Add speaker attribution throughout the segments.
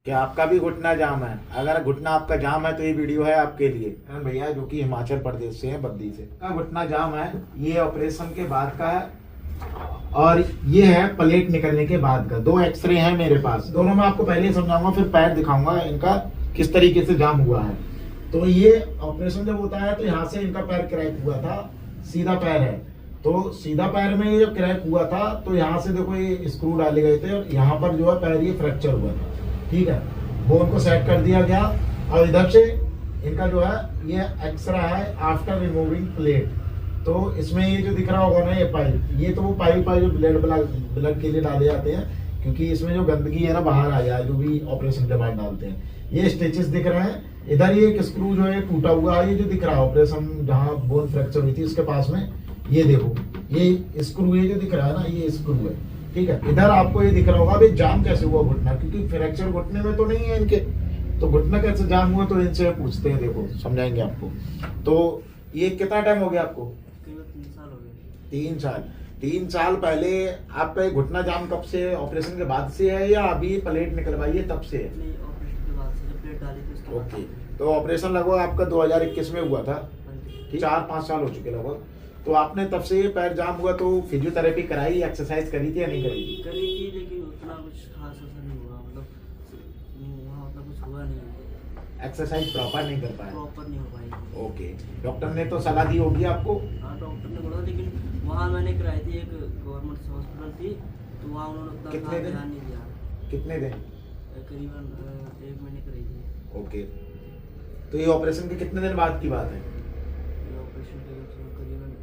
Speaker 1: कि आपका भी घुटना जाम है। अगर घुटना आपका जाम है तो ये वीडियो है आपके लिए। भैया जो कि हिमाचल प्रदेश से है, बद्दी से, का घुटना जाम है, ये ऑपरेशन के बाद का है और ये है प्लेट निकलने के बाद का। 2 एक्सरे हैं मेरे पास, दोनों में आपको पहले समझाऊंगा फिर पैर दिखाऊंगा इनका किस तरीके से जाम हुआ है। तो ये ऑपरेशन जब होता है तो यहाँ से इनका पैर क्रैक हुआ था, सीधा पैर है तो सीधा पैर में ये जब क्रैक हुआ था तो यहाँ से देखो ये स्क्रू डाले गए थे और यहाँ पर जो है पैर ये फ्रैक्चर हुआ था। ठीक है, बोन को सेट कर दिया गया और इधर से इनका जो है ये एक्सरा है आफ्टर रिमूविंग प्लेट। तो इसमें ये जो दिख रहा होगा ना ये पाइप, ये तो वो पाइप है जो ब्लड के लिए डाले जाते हैं, क्योंकि इसमें जो गंदगी है ना बाहर आ जाए, जो भी ऑपरेशन के बाद डालते हैं। ये स्टिचेस दिख रहे हैं, इधर ये एक स्क्रू जो है टूटा हुआ है, ये जो दिख रहा है ऑपरेशन जहाँ बोन फ्रैक्चर हुई थी उसके पास में, ये देखो ये स्क्रू, ये जो दिख रहा है ना ये स्क्रू है। ठीक है, इधर आपको ये दिख रहा होगा अभी जाम कैसे हुआ घुटना, क्योंकि फ्रैक्चर घुटने में तो नहीं है इनके, तो घुटना कैसे जाम हुआ तो इनसे पूछते हैं, देखो समझाएंगे आपको। तो ये कितना टाइम हो गया आपको?
Speaker 2: 3 साल हो गए।
Speaker 1: 3 साल। 3 साल पहले आपका घुटना जाम कब से, ऑपरेशन के बाद से है या अभी प्लेट निकलवाई है तब से है?
Speaker 2: नहीं, ऑपरेशन के बाद से, जब प्लेट डाली थी उसके बाद।
Speaker 1: ओके, तो ऑपरेशन लगभग आपका 2021 में हुआ था,
Speaker 2: हाँ।
Speaker 1: 4-5 साल हो चुके लगभग। तो आपने तब से ये पैर जाम हुआ तो फिजियोथेरेपी कराई, एक्सरसाइज करी थी या नहीं करी थी?
Speaker 2: करी थी लेकिन उतना कुछ खास असर नहीं हुआ, मतलब वहाँ उतना कुछ हुआ नहीं,
Speaker 1: एक्सरसाइज प्रॉपर नहीं कर पाए?
Speaker 2: प्रॉपर नहीं हो पाई।
Speaker 1: ओके, डॉक्टर ने तो सलाह दी होगी आपको?
Speaker 2: हाँ, डॉक्टर ने बोला, लेकिन वहाँ मैंने कराई थी, एक गवर्नमेंट हॉस्पिटल थी, तो वहाँ उन्होंने उतना
Speaker 1: कितने दिन?
Speaker 2: ध्यान नहीं दिया।
Speaker 1: कितने दिन?
Speaker 2: करीबन 1 महीने कराई थी।
Speaker 1: ओके, तो ये ऑपरेशन के कितने दिन बाद की बात है?
Speaker 2: ये ऑपरेशन के करीबन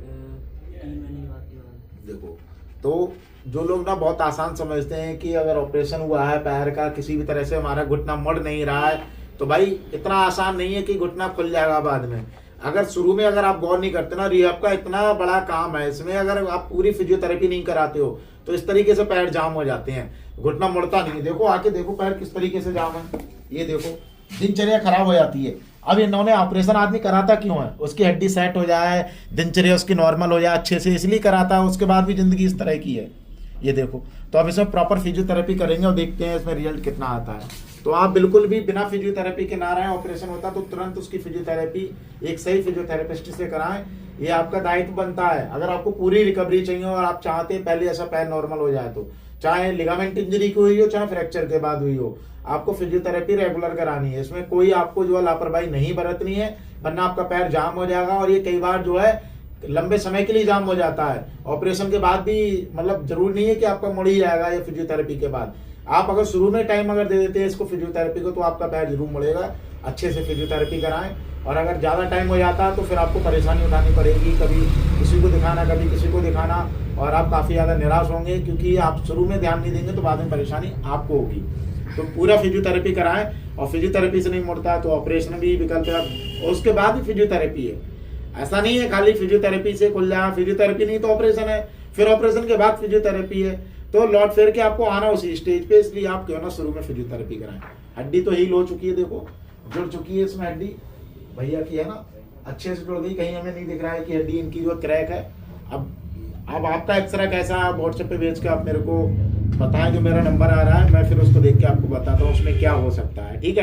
Speaker 2: 3 महीने की बात की बात है।
Speaker 1: देखो, तो जो लोग ना बहुत आसान समझते हैं कि अगर ऑपरेशन हुआ है पैर का, किसी भी तरह से हमारा घुटना मुड़ नहीं रहा है, तो भाई इतना आसान नहीं है कि घुटना खुल जाएगा बाद में। अगर शुरू में अगर आप गौर नहीं करते ना, रिहैब का इतना बड़ा काम है, इसमें अगर आप पूरी फिजियोथेरेपी नहीं कराते हो तो इस तरीके से पैर जाम हो जाते हैं, घुटना मुड़ता नहीं है। देखो आके देखो पैर किस तरीके से जाम है, ये देखो दिनचर्या खराब हो जाती है। अब इन्होंने ऑपरेशन आदमी कराता क्यों है? उसकी हड्डी सेट हो जाए, दिनचर्या उसकी नॉर्मल हो जाए अच्छे से, इसलिए कराता है। उसके बाद भी जिंदगी इस तरह की है, ये देखो। तो अब इसमें प्रॉपर फिजियोथेरेपी करेंगे और देखते हैं इसमें रिजल्ट कितना आता है। तो आप बिल्कुल भी बिना फिजियोथेरेपी के ना रहें, ऑपरेशन होता तो तुरंत उसकी फिजियोथेरेपी एक सही फिजियोथेरेपिस्ट से कराएं, ये आपका दायित्व बनता है। अगर आपको पूरी रिकवरी चाहिए और आप चाहते हैं पहले ऐसा पैर नॉर्मल हो जाए, तो चाहे लिगामेंट इंजरी की हुई हो चाहे फ्रैक्चर के बाद हुई हो, आपको फिजियोथेरेपी रेगुलर करानी है। इसमें कोई आपको जो है लापरवाही नहीं बरतनी है, वरना आपका पैर जाम हो जाएगा। और ये कई बार जो है लंबे समय के लिए जाम हो जाता है, ऑपरेशन के बाद भी, मतलब जरूर नहीं है कि आपका मुड़ ही जाएगा या फिजियोथेरेपी के बाद। आप अगर शुरू में टाइम अगर दे देते हैं इसको फिजियोथेरेपी को, तो आपका पैर जरूर मुड़ेगा। अच्छे से फिजियोथेरेपी कराएं, और अगर ज़्यादा टाइम हो जाता है तो फिर आपको परेशानी उठानी पड़ेगी, कभी किसी को दिखाना कभी किसी को दिखाना, और आप काफ़ी ज़्यादा निराश होंगे, क्योंकि आप शुरू में ध्यान नहीं देंगे तो बाद में परेशानी आपको होगी। तो पूरा फिजियोथेरेपी कराएं, और फिजियोथेरेपी से नहीं मुड़ता तो ऑपरेशन भी विकल्प है, और उसके बाद भी फिजियोथेरेपी है। ऐसा नहीं है खाली फिजियोथेरेपी से खुल जाए, फिजियोथेरेपी नहीं तो ऑपरेशन है, फिर ऑपरेशन के बाद फिजियोथेरेपी है। तो लौट फिर के आपको आना उसी स्टेज पे, इसलिए आप क्यों ना शुरू में फिजियोथेरेपी कराएं। हड्डी तो हील हो चुकी है, देखो जुड़ चुकी है इसमें हड्डी, भैया की है ना, अच्छे से जुड़ गई, कहीं हमें नहीं दिख रहा है कि हड्डी इनकी जो क्रैक है। अब आपका एक्सरा कैसा है व्हाट्सएप पे भेज के आप मेरे को बताएं, जो मेरा नंबर आ रहा है मैं फिर उसको देख के आपको बताता हूँ उसमें क्या हो सकता है। ठीक है।